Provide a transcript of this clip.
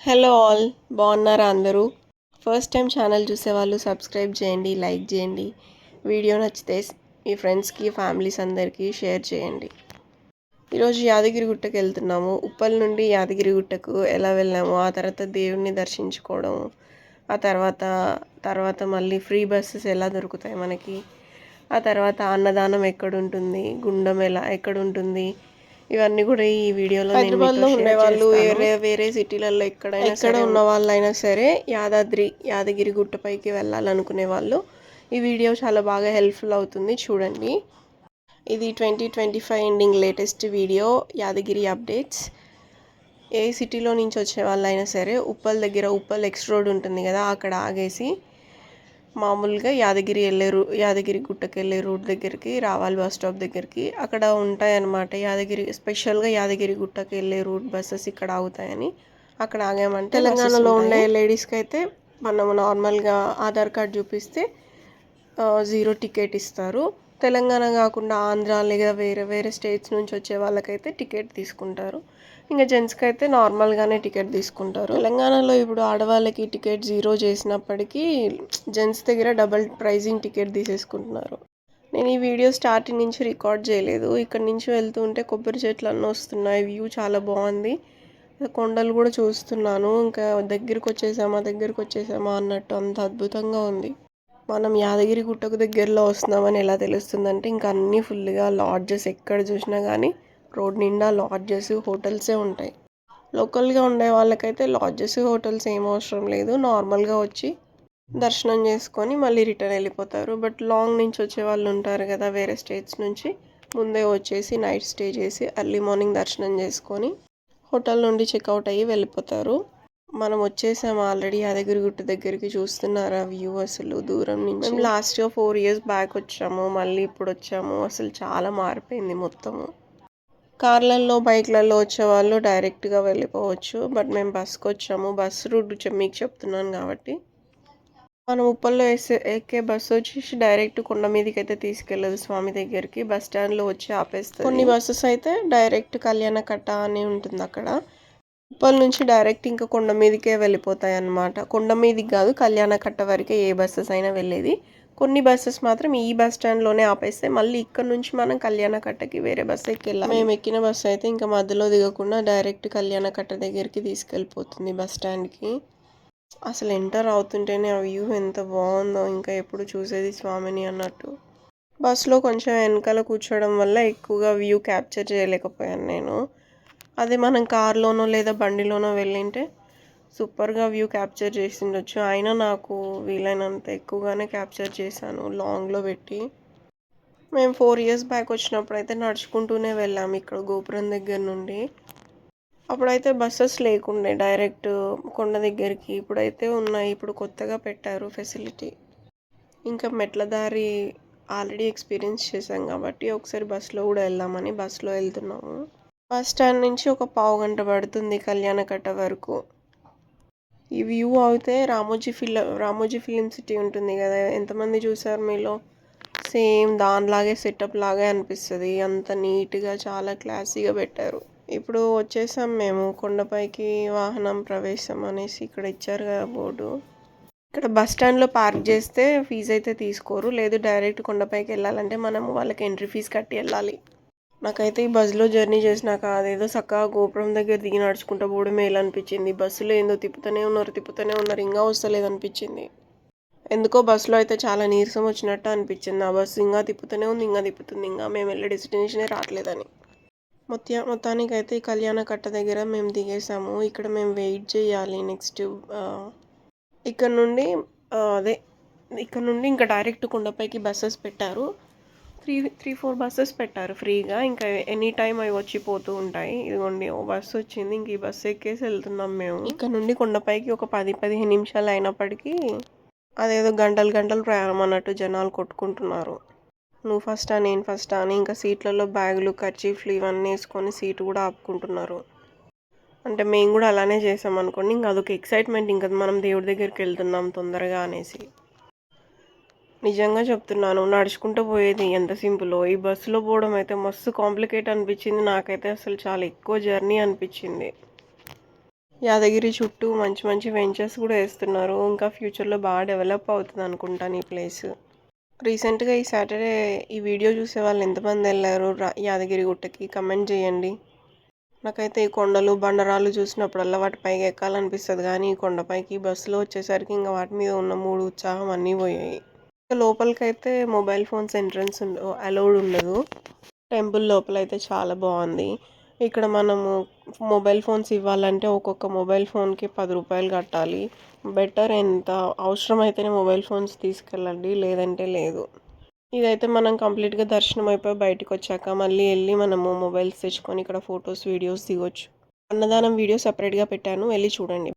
Hello all, బాగున్నారా అందరూ? First time channel చూసేవాళ్ళు సబ్స్క్రైబ్ చేయండి, లైక్ చేయండి. వీడియో నచ్చితే మీ ఫ్రెండ్స్కి ఫ్యామిలీస్ అందరికీ షేర్ చేయండి. ఈరోజు యాదగిరిగుట్టకు వెళ్తున్నాము. ఉప్పల్ నుండి యాదగిరిగుట్టకు ఎలా వెళ్ళాము, ఆ తర్వాత దేవుణ్ణి దర్శించుకోవడం, ఆ తర్వాత మళ్ళీ ఫ్రీ బస్సెస్ ఎలా దొరుకుతాయి మనకి, ఆ తర్వాత అన్నదానం ఎక్కడుంటుంది, గుండం ఎక్కడుంటుంది, ఇవన్నీ కూడా ఈ వీడియోలో హైదరాబాద్లో ఉండేవాళ్ళు వేరే సిటీలలో ఎక్కడ ఉన్న వాళ్ళైనా సరే యాదగిరి గుట్టపైకి వెళ్ళాలనుకునే వాళ్ళు ఈ వీడియో చాలా బాగా హెల్ప్ఫుల్ అవుతుంది, చూడండి. ఇది 2025 ఎండింగ్ లేటెస్ట్ వీడియో, యాదగిరి అప్డేట్స్. ఏ సిటీలో నుంచి వచ్చే వాళ్ళైనా సరే ఉప్పల్ ఎక్స్ రోడ్ ఉంటుంది కదా, అక్కడ ఆగేసి మామూలుగా యాదగిరి గుట్టకి వెళ్ళే రూట్ దగ్గరికి రావాలి, బస్ స్టాప్ దగ్గరికి. అక్కడ ఉంటాయన్నమాట స్పెషల్గా యాదగిరి గుట్టకి వెళ్ళే రూట్ బస్సెస్ ఇక్కడ ఆగుతాయని అక్కడ ఆగామంటే, తెలంగాణలో ఉండే లేడీస్కి అయితే మనం నార్మల్గా ఆధార్ కార్డ్ చూపిస్తే 0 టికెట్ ఇస్తారు. తెలంగాణ కాకుండా ఆంధ్ర లేదా వేరే స్టేట్స్ నుంచి వచ్చే వాళ్ళకైతే టికెట్ తీసుకుంటారు. ఇంకా జెంట్స్కి అయితే నార్మల్గానే టికెట్ తీసుకుంటారు. తెలంగాణలో ఇప్పుడు ఆడవాళ్ళకి టికెట్ 0 చేసినప్పటికీ జెంట్స్ దగ్గర డబల్ ప్రైజింగ్ టికెట్ తీసేసుకుంటున్నారు. నేను ఈ వీడియో స్టార్టింగ్ నుంచి రికార్డ్ చేయలేదు. ఇక్కడ నుంచి వెళ్తూ ఉంటే కొబ్బరి చెట్లు అన్నీ వస్తున్నాయి, వ్యూ చాలా బాగుంది. కొండలు కూడా చూస్తున్నాను. ఇంకా దగ్గరికి వచ్చేసామా అన్నట్టు అంత అద్భుతంగా ఉంది. మనం యాదగిరి గుట్టకు దగ్గరలో వస్తున్నామని ఎలా తెలుస్తుందంటే, ఇంకా అన్నీ ఫుల్గా లాడ్జెస్, ఎక్కడ చూసినా కానీ రోడ్ నిండా లాడ్జెస్, హోటల్సే ఉంటాయి. లోకల్గా ఉండే వాళ్ళకైతే లాడ్జెస్, హోటల్స్ ఏం అవసరం లేదు, నార్మల్గా వచ్చి దర్శనం చేసుకొని మళ్ళీ రిటర్న్ వెళ్ళిపోతారు. బట్ లాంగ్ నుంచి వచ్చే వాళ్ళు ఉంటారు కదా, వేరే స్టేట్స్ నుంచి, ముందే వచ్చేసి నైట్ స్టే చేసి ఎర్లీ మార్నింగ్ దర్శనం చేసుకొని హోటల్ నుండి చెక్అవుట్ అయ్యి వెళ్ళిపోతారు. మనం వచ్చేసాము ఆల్రెడీ యాదగిరిగుట్ట దగ్గరికి. చూస్తున్నారా వ్యూ అసలు దూరం నుంచి? మేము లాస్ట్గా 4 years బ్యాక్ వచ్చాము, మళ్ళీ ఇప్పుడు వచ్చాము. అసలు చాలా మారిపోయింది మొత్తము. కార్లలో, బైక్లలో వచ్చేవాళ్ళు డైరెక్ట్గా వెళ్ళిపోవచ్చు, బట్ మేము బస్కి వచ్చాము. బస్ రూట్ మీకు చెప్తున్నాను కాబట్టి. మనం ఉప్పల్లో ఎక్కే బస్సు వచ్చేసి డైరెక్ట్ కొండ మీదకి అయితే తీసుకెళ్ళదు, స్వామి దగ్గరికి. బస్ స్టాండ్లో వచ్చి ఆపేస్తుంది. కొన్ని బస్సెస్ అయితే డైరెక్ట్ కళ్యాణకట్ట అని ఉంటుంది అక్కడ. ఉప్పల్ నుంచి డైరెక్ట్ ఇంకా కొండ మీదకే వెళ్ళిపోతాయి అన్నమాట. కొండ మీదకి కాదు, కళ్యాణకట్ట వరకే ఏ బస్సెస్ అయినా వెళ్ళేది. కొన్ని బస్సెస్ మాత్రం ఈ బస్ స్టాండ్లోనే ఆపేస్తే మళ్ళీ ఇక్కడ నుంచి మనం కళ్యాణకట్టకి వేరే బస్సు ఎక్కెళ్ళాలి. మేము ఎక్కిన బస్సు అయితే ఇంకా మధ్యలో దిగకుండా డైరెక్ట్ కళ్యాణకట్ట దగ్గరికి తీసుకెళ్ళిపోతుంది, బస్ స్టాండ్కి. అసలు ఎంటర్ అవుతుంటేనే ఆ వ్యూ ఎంత బాగుందో, ఇంకా ఎప్పుడు చూసేది స్వామిని అన్నట్టు. బస్సులో కొంచెం వెనకాల కూర్చోవడం వల్ల ఎక్కువగా వ్యూ క్యాప్చర్ చేయలేకపోయాను నేను. అదే మనం కార్లోనో లేదా బండిలోనో వెళ్ళింటే సూపర్గా వ్యూ క్యాప్చర్ చేసిండొచ్చు. అయినా నాకు వీలైనంత ఎక్కువగానే క్యాప్చర్ చేశాను, లాంగ్లో పెట్టి. మేము 4 years బ్యాక్ వచ్చినప్పుడు అయితే నడుచుకుంటూనే వెళ్ళాము ఇక్కడ గోపురం దగ్గర నుండి. అప్పుడైతే బస్సెస్ లేకుండే డైరెక్ట్ కొండ దగ్గరికి. ఇప్పుడైతే ఉన్నాయి, ఇప్పుడు కొత్తగా పెట్టారు ఫెసిలిటీ. ఇంకా మెట్ల దారి ఆల్రెడీ ఎక్స్పీరియన్స్ చేశాం కాబట్టి ఒకసారి బస్సులో కూడా వెళ్దామని బస్సులో వెళ్తున్నాము. బస్ స్టాండ్ నుంచి ఒక 1/2 గంట పడుతుంది కళ్యాణకట్ట వరకు. ఈ వ్యూ అయితే రామోజీ ఫిలిం సిటీ ఉంటుంది కదా, ఎంతమంది చూసారు మీలో? సేమ్ దానిలాగే సెటప్ లాగే అనిపిస్తుంది. అంత నీట్గా చాలా క్లాసీగా పెట్టారు. ఇప్పుడు వచ్చేసాం మేము కొండపైకి. వాహనం ప్రవేశం అనేసి ఇక్కడ ఇచ్చారు కదా బోర్డు. ఇక్కడ బస్ స్టాండ్లో పార్క్ చేస్తే ఫీజు అయితే తీసుకోరు, లేదు డైరెక్ట్ కొండపైకి వెళ్ళాలంటే మనం వాళ్ళకి ఎంట్రీ ఫీజు కట్టి వెళ్ళాలి. నాకైతే ఈ బస్సులో జర్నీ చేసినాక అదేదో చక్కగా గోపురం దగ్గర దిగి నడుచుకుంటూ పోవడం మేలు అనిపించింది. బస్సులో ఏందో తిప్పుతూనే ఉన్నారు, ఇంకా వస్తలేదు అనిపించింది. ఎందుకో బస్సులో అయితే చాలా నీరసం వచ్చినట్టు అనిపించింది. ఆ బస్సు ఇంకా తిప్పుతూనే ఉంది, ఇంకా మేము వెళ్ళే డెస్టినేషనే రావట్లేదని. మొత్తానికి అయితే ఈ కళ్యాణకట్ట దగ్గర మేము దిగేసాము. ఇక్కడ మేము వెయిట్ చేయాలి. నెక్స్ట్ ఇక్కడ నుండి ఇంకా డైరెక్ట్ కొండపైకి బస్సెస్ పెట్టారు. 3-4 బస్సెస్ పెట్టారు ఫ్రీగా. ఇంకా ఎనీ టైం అవి వచ్చి పోతూ ఉంటాయి. ఇదిగోండి ఓ బస్సు వచ్చింది, ఇంక ఈ బస్సు ఎక్కేసి వెళ్తున్నాం మేము. ఇక్కడ నుండి కొండపైకి ఒక 10-15 నిమిషాలు అయినప్పటికీ అదేదో గంటలు ప్రయాణం అన్నట్టు జనాలు కొట్టుకుంటున్నారు. నువ్వు ఫస్టా నేను ఫస్టా అని. ఇంకా సీట్లలో బ్యాగులు, కర్చీఫ్లు ఇవన్నీ వేసుకొని సీటు కూడా ఆపుకుంటున్నారు. అంటే మేము కూడా అలానే చేసాం అనుకోండి. ఇంకా అదొక ఎక్సైట్మెంట్, ఇంకా మనం దేవుడి దగ్గరికి వెళ్తున్నాం తొందరగా అనేసి. నిజంగా చెప్తున్నాను, నడుచుకుంటూ పోయేది ఎంత సింపులో, ఈ బస్సులో పోవడం అయితే మస్తు కాంప్లికేట్ అనిపించింది నాకైతే. అసలు చాలా ఎక్కువ జర్నీ అనిపించింది. యాదగిరి చుట్టూ మంచి మంచి వెంచర్స్ కూడా వేస్తున్నారు. ఇంకా ఫ్యూచర్లో బాగా డెవలప్ అవుతుంది అనుకుంటాను ఈ ప్లేస్. రీసెంట్గా ఈ సాటర్డే ఈ వీడియో చూసే వాళ్ళు ఎంతమంది వెళ్ళారు యాదగిరి గుట్టకి కమెంట్ చేయండి. నాకైతే ఈ కొండలు బండరాలు చూసినప్పుడల్లా వాటి పైకి ఎక్కాలనిపిస్తుంది, కానీ ఈ కొండపైకి బస్సులో వచ్చేసరికి ఇంకా వాటి మీద ఉన్న మూడు ఉత్సాహం అన్నీ పోయాయి. లోపలికైతే మొబైల్ ఫోన్స్ ఎంట్రన్స్ అలౌడ్ ఉండదు. టెంపుల్ లోపల అయితే చాలా బాగుంది. ఇక్కడ మనము మొబైల్ ఫోన్స్ ఇవ్వాలంటే ఒక్కొక్క మొబైల్ ఫోన్కి 10 రూపాయలు కట్టాలి. బెటర్ ఎంత అవసరమైతేనే మొబైల్ ఫోన్స్ తీసుకెళ్ళండి, లేదంటే లేదు. ఇదైతే మనం కంప్లీట్గా దర్శనం అయిపోయి బయటకు వచ్చాక మళ్ళీ వెళ్ళి మనము మొబైల్స్ తెచ్చుకొని ఇక్కడ ఫొటోస్ వీడియోస్ దిగొచ్చు. అన్నదానం వీడియో సపరేట్గా పెట్టాను, వెళ్ళి చూడండి.